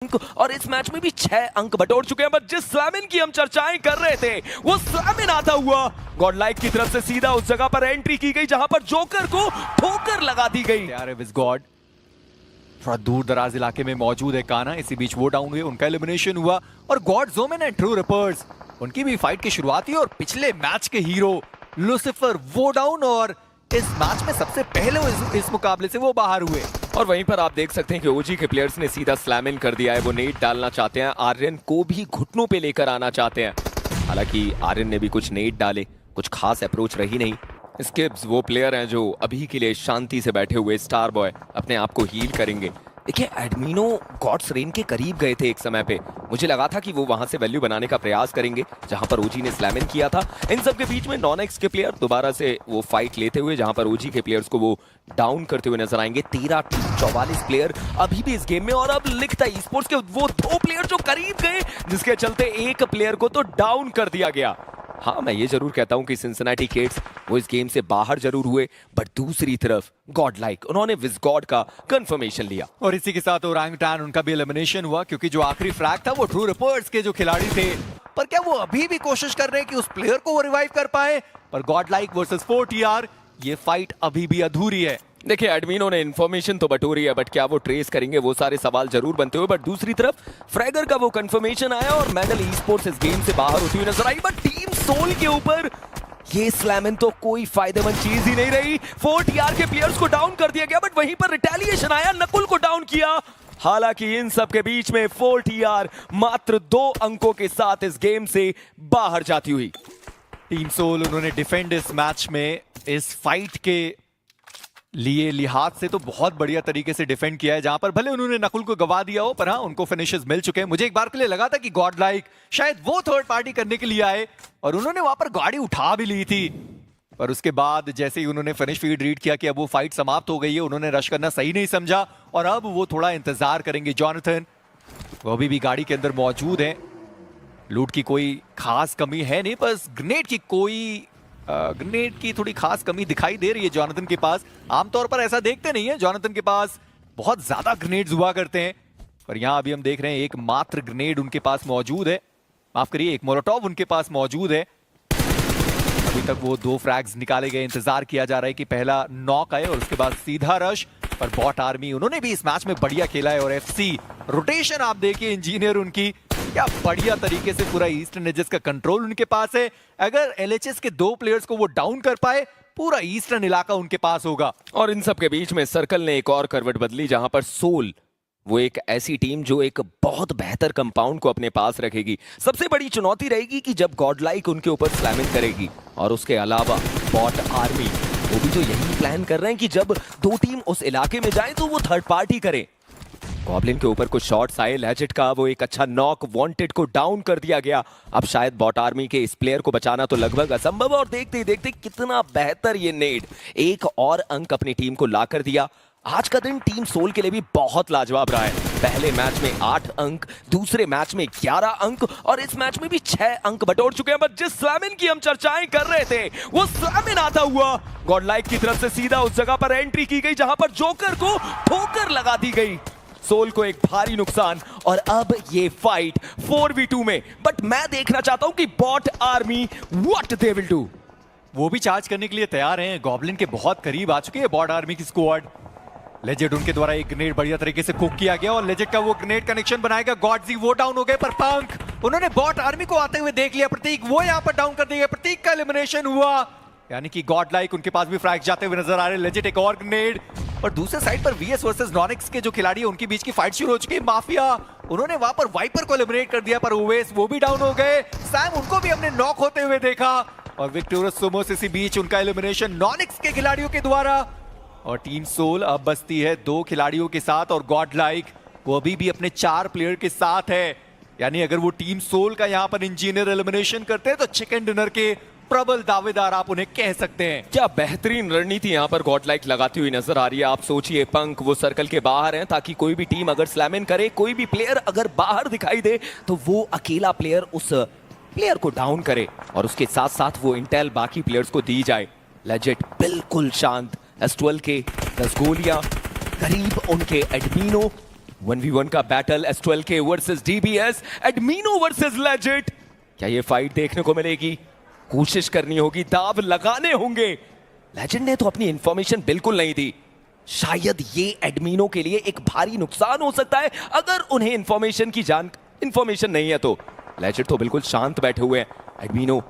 और इस मैच में भी 6 अंक बटोर चुके हैं। बट जिस स्लैमिन की हम चर्चाएं कर रहे थे वो स्लैमिन आता हुआ गॉडलाइक की तरफ से सीधा उस जगह पर एंट्री की गई जहां पर जोकर को ठोकर लगा दी गई। यार विज़गॉड थोड़ा दूर दराज इलाके में मौजूद है काना, इसी बीच वो डाउन हुए, उनका एलिमिनेशन हुआ। और गॉड जोमेन एंड ट्रू रिपर्स उनकी भी फाइट की शुरुआत हुई और पिछले मैच के हीरो लूसिफर वो डाउन और इस मैच में सबसे पहले इस मुकाबले से वो बाहर हुए। और वहीं पर आप देख सकते हैं कि ओजी के प्लेयर्स ने सीधा स्लैमिन कर दिया है। वो नेट डालना चाहते हैं, आर्यन को भी घुटनों पे लेकर आना चाहते हैं। हालांकि आर्यन ने भी कुछ नेट डाले, कुछ खास अप्रोच रही नहीं। स्किप्स वो प्लेयर हैं जो अभी के लिए शांति से बैठे हुए स्टार बॉय अपने आप को हील करेंगे। देखिए एडमिनो गॉड्स रेन के करीब गए थे एक समय पे, मुझे लगा था कि वो वहां से वैल्यू बनाने का प्रयास करेंगे जहां पर ओजी ने स्लैमिन किया था। इन सब के बीच में नॉन-एक्स के प्लेयर दोबारा से वो फाइट लेते हुए जहां पर ओजी के प्लेयर्स को वो डाउन करते हुए नजर आएंगे। 13-44 प्लेयर अभी भी इस गेम में, और अब लिखता है स्पोर्ट्स के वो 2 प्लेयर जो करीब गए जिसके चलते एक प्लेयर को तो डाउन कर दिया गया। हाँ, मैं ये जरूर कहता हूं कि सिंसिनाटी किड्स वो इस गेम से बाहर जरूर हुए, बट दूसरी तरफ गॉडलाइक उन्होंने विज़गॉड का कंफर्मेशन लिया। और इसी के साथ ओरंगुटान उनका भी एलिमिनेशन हुआ क्योंकि जो आखिरी फ्रैग था वो ट्रू रिपर्स के जो खिलाड़ी थे। पर क्या वो अभी भी कोशिश कर रहे हैं कि उस प्लेयर को वो रिवाइव कर पाए? पर गॉडलाइक वर्सेस 4TR ये फाइट अभी भी अधूरी है। देखिए एडमिनो ने इन्फॉर्मेशन तो बटोरी है, बट क्या वो ट्रेस करेंगे, वो सारे सवाल जरूर बनते हुए। बट दूसरी तरफ फ्रैगर का वो कंफर्मेशन आया और मेडल ई-स्पोर्ट्स इस गेम से बाहर होती हुई नजर आई। बट टीम सोल के ऊपर ये स्लैमिन तो कोई फायदेमंद चीज ही नहीं रही। 4TR के प्लेयर्स को डाउन कर दिया गया, बट वहीं पर रिटेलिएशन आया, नकुल को डाउन किया। हालांकि इन सब के बीच में 4TR मात्र 2 अंकों के साथ इस गेम से बाहर जाती हुई। टीम सोल उन्होंने डिफेंड इस मैच में इस फाइट के लिए लिहाज से तो बहुत बढ़िया तरीके से डिफेंड किया है, जहां पर भले उन्होंने नकुल को गवा दिया हो पर हाँ उनको फिनिशेस मिल चुके हैं। मुझे एक बार के लिए लगा था कि गॉडलाइक शायद वो थर्ड पार्टी करने के लिए आए और उन्होंने वहां पर गाड़ी उठा भी ली थी, पर उसके बाद जैसे ही उन्होंने फिनिश फीड रीड किया कि अब वो फाइट समाप्त हो गई है, उन्होंने रश करना सही नहीं समझा और अब वो थोड़ा इंतजार करेंगे। जॉनथन वो अभी भी गाड़ी के अंदर मौजूद है, लूट की कोई खास कमी है नहीं, बस ग्रेनेड की थोड़ी खास कमी दिखाई दे रही है जॉनथन के पास। आमतौर पर ऐसा देखते नहीं है, जॉनथन के पास बहुत ज्यादा ग्रेनेड्स हुआ करते हैं, पर यहां अभी हम देख रहे हैं एक मात्र ग्रेनेड उनके पास मौजूद है, माफ करिए एक मोलोटॉव उनके पास मौजूद है। अभी तक वो 2 फ्रैग्स निकाले गए, इंतजार किया जा रहा है कि पहला नॉक आए और उसके बाद सीधा रश। पर बॉट आर्मी उन्होंने भी इस मैच में बढ़िया खेला है और एफसी रोटेशन आप देखिए, इंजीनियर उनकी क्या बढ़िया तरीके से पूरा ईस्टर्न एजेस का कंट्रोल उनके पास है। अगर एलएचएस के 2 प्लेयर्स को वो डाउन कर पाए, पूरा ईस्टर्न इलाका उनके पास होगा। और इन सब के बीच में सर्कल ने एक और करवट बदली, जहां पर सोल वो एक ऐसी टीम जो एक बहुत बेहतर कंपाउंड को अपने पास रखेगी। सबसे बड़ी चुनौती रहेगी कि जब गॉडलाइक उनके ऊपर स्लैमिंग करेगी, और उसके अलावा बॉट आर्मी वो भी जो यही प्लान कर रहे हैं कि जब 2 टीम उस इलाके में जाए तो वो थर्ड पार्टी करे। गॉब्लिन के ऊपर कुछ शॉट्स आए, लेजेट का वो एक अच्छा नॉक, वांटेड को डाउन कर दिया गया। अब शायद बॉट आर्मी के इस प्लेयर को बचाना तो लगभग असंभव, और देखते ही देखते कितना बेहतर ये नेड एक और अंक अपनी टीम को ला कर दिया। आज का दिन टीम सोल के लिए भी बहुत लाजवाब रहा है। पहले मैच में 8 अंक, दूसरे मैच में 11 अंक, और इस मैच में भी 6 अंक बटोर चुके हैं। बट जिस स्लैमिन की हम चर्चाएं कर रहे थे वो स्लैमिन आता हुआ गॉडलाइक की तरफ से सीधा उस जगह पर एंट्री की गई जहां पर जोकर को ठोकर लगा दी गई। सोल को एक भारी नुकसान, और अब ये फाइट 4v2 में। बट मैं देखना चाहता हूं कि bot army what they will do. वो भी चार्ज करने के लिए तैयार हैं, गॉब्लिन के बहुत करीब आ चुके हैं बॉट आर्मी की स्क्वाड। लेजेड उनके द्वारा एक ग्रेनेड बढ़िया तरीके से कुक किया गया और लेजेड का वो ग्रेनेड कनेक्शन बनाएगा। गॉडजी वो डाउन हो गए, पर पंख उन्होंने बॉट आर्मी को आते हुए देख लिया। प्रतीक वो यहां पर डाउन कर दिया, प्रतीक का एलिमिनेशन हुआ, यानी कि गॉडलाइक उनके पास भी फ्रैग जाते हुए नजर आ रहे हैं। लेजेड एक और ग्रेनेड, और दूसरे साइड पर वीएस वर्सेस नॉनिक्स के जो खिलाड़ी हैं उनके बीच की फाइट शुरू हो चुकी है। माफिया उन्होंने वहां पर वाइपर को एलिमिनेट कर दिया, पर ओवेस वो भी डाउन हो गए। सैम उनको भी हमने नॉक होते हुए देखा, और विक्टोरियस सुमोस इसी बीच उनका एलिमिनेशन नॉनिक्स के खिलाड़ियों के द्वारा। और टीम सोल अब बसती है 2 खिलाड़ियों के साथ, और गॉडलाइक वो अभी भी अपने 4 प्लेयर के साथ है। यानी अगर वो टीम सोल का यहां पर इंजीनियर एलिमिनेशन करते हैं तो चिकन डिनर के प्रबल दावेदार आप उन्हें कह सकते हैं। क्या बेहतरीन रणनीति यहां पर गॉडलाइक लगाती हुई नजर आ रही है। आप सोचिए, पंख वो सर्कल के बाहर हैं ताकि कोई भी टीम अगर स्लैमिन करे, कोई भी प्लेयर अगर बाहर दिखाई दे तो वो अकेला प्लेयर उस प्लेयर को डाउन करे, और उसके साथ साथ वो इंटेल बाकी प्लेयर्स को दी जाए। लेजेट बिल्कुल शांत, S12 के 10 गोलियां, करीब उनके एडमिनो 1v1 का battle S12K versus DBS, Admino versus legend. क्या ये फाइट देखने को मिलेगी? कोशिश करनी होगी, दाव लगाने होंगे। लेजेंड ने तो अपनी इंफॉर्मेशन बिल्कुल नहीं दी। शायद ये एडमिनो के लिए एक भारी नुकसान हो सकता है अगर उन्हें इंफॉर्मेशन नहीं है तो। लेजेंड तो बिल्कुल शांत बैठे हुए हैं। एडमिनो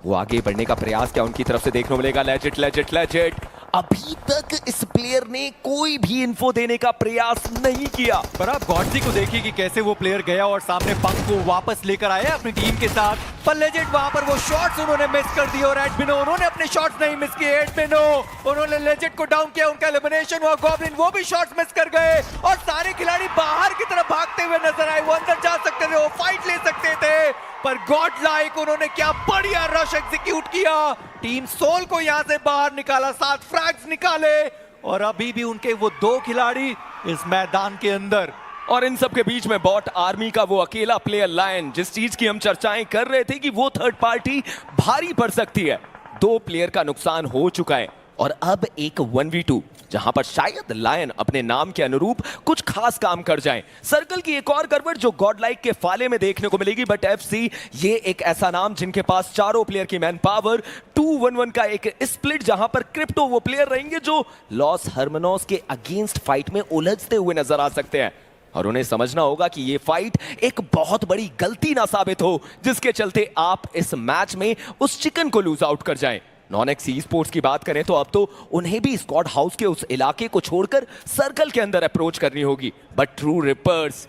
वो आगे बढ़ने का प्रयास क्या उनकी तरफ से देखने को मिलेगा? लेजेंड अभी तक इस प्लेयर ने कोई भी इन्फो देने का प्रयास नहीं किया। पर आप गॉडजी को देखिए कि कैसे वो प्लेयर गया और सामने पंक को वापस लेकर आया अपनी टीम के साथ। पर लेजेंड वहां पर वो शॉट्स उन्होंने मिस कर दिए और एडमिनो उन्होंने अपने शॉट्स नहीं मिस किए। एडमिनो उन्होंने लेजेंड को डाउन किया, उनका एलिमिनेशन हुआ। गॉब्लिन वो भी शॉट्स मिस कर गए और सारे खिलाड़ी बाहर की तरफ भागते हुए नजर आए। वो अंदर जा सकते थे, वो फाइट ले सकते थे, पर गॉड लाइक उन्होंने क्या बढ़िया रश एग्जीक्यूट किया। टीम सोल को यहां से बाहर निकाला, 7 फ्रैग्स निकाले और अभी भी उनके वो 2 खिलाड़ी इस मैदान के अंदर। और इन सब के बीच में बॉट आर्मी का वो अकेला प्लेयर लायन, जिस चीज की हम चर्चाएं कर रहे थे कि वो थर्ड पार्टी भारी पड़ सकती है। 2 प्लेयर का नुकसान हो चुका है और अब एक 1v2 जहां पर शायद लायन अपने नाम के अनुरूप कुछ खास काम कर जाए। सर्कल की एक और करवट जो गॉडलाइक के फाले में देखने को मिलेगी, बट एफसी ये एक ऐसा नाम जिनके पास चारों प्लेयर की मैन पावर, 2-1-1 का एक स्प्लिट जहां पर क्रिप्टो वो प्लेयर रहेंगे जो लॉस हर्मनोस के अगेंस्ट फाइट में उलझते हुए नजर आ सकते हैं। और उन्हें समझना होगा कि ये फाइट एक बहुत बड़ी गलती ना साबित हो जिसके चलते आप इस मैच में उस चिकन को लूज आउट कर जाएं। नॉनेक्स ई स्पोर्ट्स की बात करें तो अब तो उन्हें भी स्क्वाड हाउस के उस इलाके को छोड़कर सर्कल के अंदर अप्रोच करनी होगी। बट ट्रू रिपर्स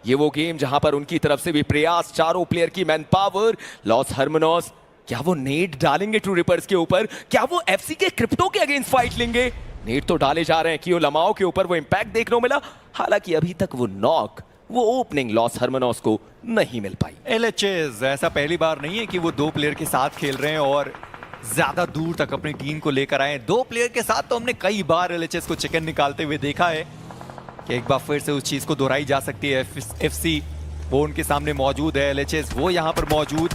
ये वो गेम जहां पर उनकी तरफ से भी प्रयास, चारों प्लेयर की मैन पावर, लॉस हर्मनोस क्या वो नेट डालेंगे ट्रू रिपर्स के ऊपर? क्या वो एफसी के क्रिप्टो के अगेंस्ट फाइट लेंगे? नेट तो डाले जा रहे हैं कि लमाओ के ऊपर वो इंपैक्ट देखने को मिला, हालांकि अभी तक वो नॉक, वो ओपनिंग लॉस हर्मनोस को नहीं मिल पाई। एलएचएस ऐसा पहली बार नहीं है कि वो 2 प्लेयर के साथ खेल रहे हैं और ज्यादा दूर तक अपनी टीम को लेकर आए। 2 प्लेयर के साथ तो हमने कई बार एलएचएस को चिकन निकालते हुए देखा है कि एक बार फिर से उस चीज को दोहराई जा सकती है। एफसी वो उनके सामने मौजूद है, एलएचएस वो यहां पर मौजूद।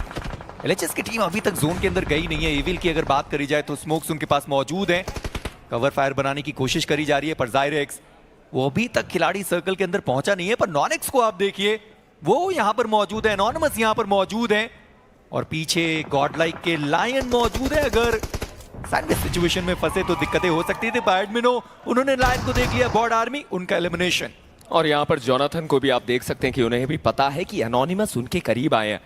एलएचएस की टीम अभी तक जोन के अंदर गई नहीं है। इविल की अगर बात करी जाए तो स्मोक्स उनके पास मौजूद है, कवर फायर बनाने की कोशिश करी जा रही है, पर ज़ायरेक्स वो अभी तक खिलाड़ी सर्कल के अंदर पहुंचा नहीं है। पर नॉनेक्स को आप देखिए, वो यहां पर मौजूद है, एनोनिमस यहां पर मौजूद है और पीछे गॉडलाइक के लायन मौजूद है। अगर सैंडविच सिचुएशन में फंसे तो दिक्कतें हो सकती थी, पर एडमिनो उन्होंने लायन को देख लिया, बॉड आर्मी उनका एलिमिनेशन। और यहां पर जोनाथन को भी आप देख सकते हैं कि उन्हें भी पता है कि एनोनिमस उनके करीब आए हैं।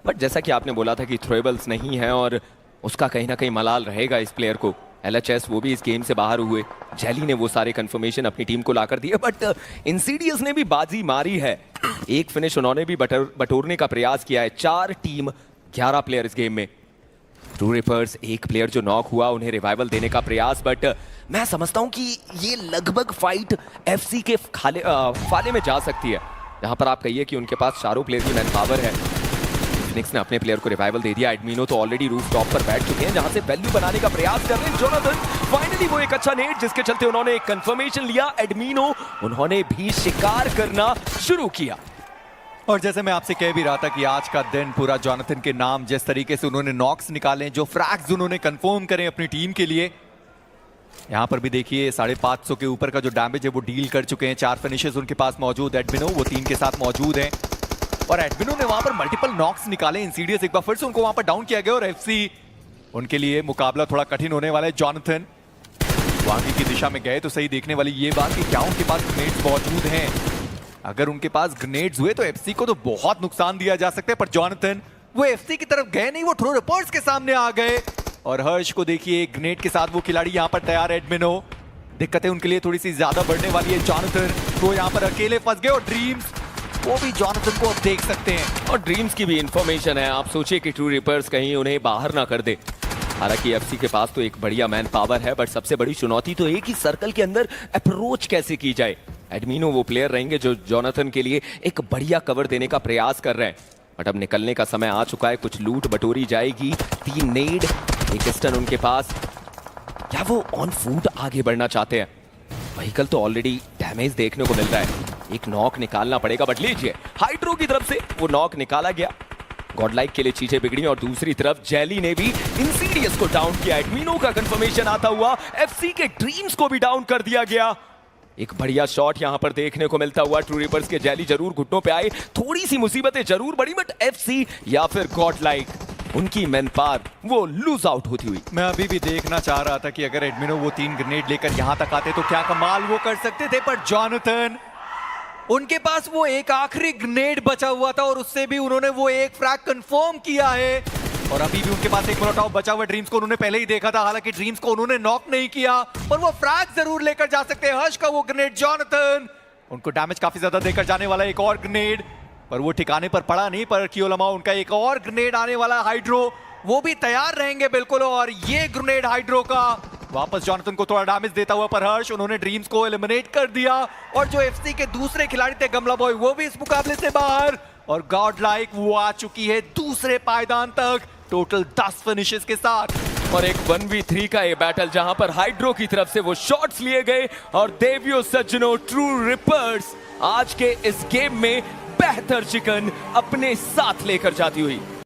बट जैसा कि आपने बोला था कि थ्रोएबल्स नहीं है और उसका कहीं ना कहीं मलाल रहेगा इस प्लेयर को। एलएचएस वो भी इस गेम से बाहर हुए, जेली ने वो सारे कंफर्मेशन अपनी टीम को लाकर दिए, बट इंसीडियस ने भी बाजी मारी है। एक फिनिश उन्होंने भी बटोरने का प्रयास किया है। 4 टीम 11 प्लेयर इस गेम में। ट्रू रिपर्स एक प्लेयर जो नॉक हुआ, उन्हें रिवाइवल देने का प्रयास, बट मैं समझता हूं कि ये लगभग फाइट एफसी के फाले में जा सकती है, जहां पर आप कहिए कि उनके पास चारों प्लेयर की मैन पावर है। फिनिक्स ने अपने प्लेयर को रिवाइवल दे दिया। एडमिनो तो ऑलरेडी रूफ टॉप पर बैठ चुके हैं जहां से वैल्यू बनाने का प्रयास कर रहे हैं जोनाथन। फाइनली वो एक अच्छा नेट जिसके चलते उन्होंने एक कंफर्मेशन लिया। एडमिनो उन्होंने भी शिकार करना शुरू किया। और जैसे मैं आपसे कह भी रहा था कि आज का दिन पूरा जोनाथन के नाम, जिस तरीके से उन्होंने नॉक्स निकाले, जो फ्रैग्स उन्होंने कंफर्म करें अपनी टीम के लिए। यहां पर भी देखिए 550 के ऊपर का जो डैमेज है वो डील कर चुके हैं। 4 फिनिशेस उनके पास मौजूद। एडमिनो वो 3 के साथ मौजूद हैं और एडमिनो ने वहां पर मल्टीपल नॉक्स निकाले। इंसीडियस एक बार फिर से उनको वहां पर डाउन किया गया और एफसी उनके लिए मुकाबला थोड़ा कठिन होने वाला है। जोनाथन आगे की दिशा में गए तो सही देखने वाली ये बात कि क्या उनके पास ग्रेनेड्स मौजूद हैं। अगर उनके पास ग्रेनेड्स हुए तो एफसी को तो बहुत नुकसान दिया जा सकता है, पर जोनाथन वो एफसी की तरफ गए नहीं, वो थ्रो रिपर्स के सामने आ गए। और हर्ष को देखिए ग्रेनेड के साथ वो खिलाड़ी यहां पर तैयार है। एडमिनो दिक्कतें उनके लिए थोड़ी सी ज्यादा बढ़ने वाली है। जोनाथन वो यहां पर अकेले फंस गए और ड्रीम्स वो भी जोनाथन को अब देख सकते हैं। और ड्रीम्स की भी इंफॉर्मेशन है, आप सोचिए कि ट्रू रिपर्स कहीं उन्हें बाहर ना कर दे। हालांकि एफसी के पास तो एक बढ़िया मैन पावर है, बट सबसे बड़ी चुनौती तो एक ही सर्कल के अंदर अप्रोच कैसे की जाए। एडमिनो वो प्लेयर रहेंगे जो जोनाथन के लिए एक बढ़िया कवर देने का प्रयास कर रहे हैं, बट अब निकलने का समय आ चुका है। कुछ लूट बटोरी जाएगी। 3 नेड, एक स्टन उनके पास। क्या वो ऑन फूट आगे बढ़ना चाहते हैं? व्हीकल तो ऑलरेडी डैमेज देखने को मिल रहा है। एक नॉक निकालना पड़ेगा, बट लीजिए हाइड्रो की तरफ से वो नॉक निकाला गया। गॉडलाइक के लिए चीजें बिगड़ी और दूसरी तरफ जेली ने भी इंसीडियस को डाउन किया। एडमिनो का कंफर्मेशन आता हुआ एफसी के ड्रीम्स को भी डाउन कर दिया गया। एक बढ़िया शॉट यहां पर देखने को मिलता हुआ। ट्रू रिपर्स के जैली जरूर घुटनों पे आए, थोड़ी सी मुसीबतें जरूर बढ़ी, बट एफसी या फिर गॉड लाइक उनकी मैन पार वो लूज आउट होती हुई। मैं अभी भी देखना चाह रहा था कि अगर एडमिनो वो 3 ग्रेनेड लेकर यहां तक आते तो क्या कमाल वो कर सकते थे, पर जॉनथन उनके पास वो एक आखिरी ग्रेनेड बचा हुआ था और उससे भी उन्होंने वो एक फ्रैग कंफर्म किया है। और अभी भी उनके पास एक मोलोटॉव बचा हुआ। ड्रीम्स को उन्होंने पहले ही देखा था, हालांकि ड्रीम्स को उन्होंने नॉक नहीं किया, पर वो फ्रैग जरूर लेकर जा सकते हैं। हर्ष का वो ग्रेनेड, जॉनथन उनको डैमेज काफी ज्यादा देकर जाने वाला एक और ग्रेनेड, पर वो ठिकाने पर पड़ा नहीं। पर कियोलमा उनका एक और ग्रेनेड आने वाला, हाइड्रो वो भी तैयार रहेंगे बिल्कुल। और ये ग्रेनेड हाइड्रो का वापस जॉनथन को थोड़ा डैमेज देता हुआ, पर हर्ष उन्होंने ड्रीम्स को एलिमिनेट कर दिया। और जो एफसी के दूसरे खिलाड़ी थे गमला बॉय, वो भी इस मुकाबले से बाहर। और गॉड लाइक वो आ चुकी है दूसरे पायदान तक, टोटल 10 फिनिशेस के साथ। और एक 1v3 का ये बैटल जहां पर हाइड्रो की तरफ से वो शॉट्स लिए गए और देवियो सज्जनों ट्रू रिपर्स आज के इस गेम में बेहतर चिकन अपने साथ लेकर जाती हुई।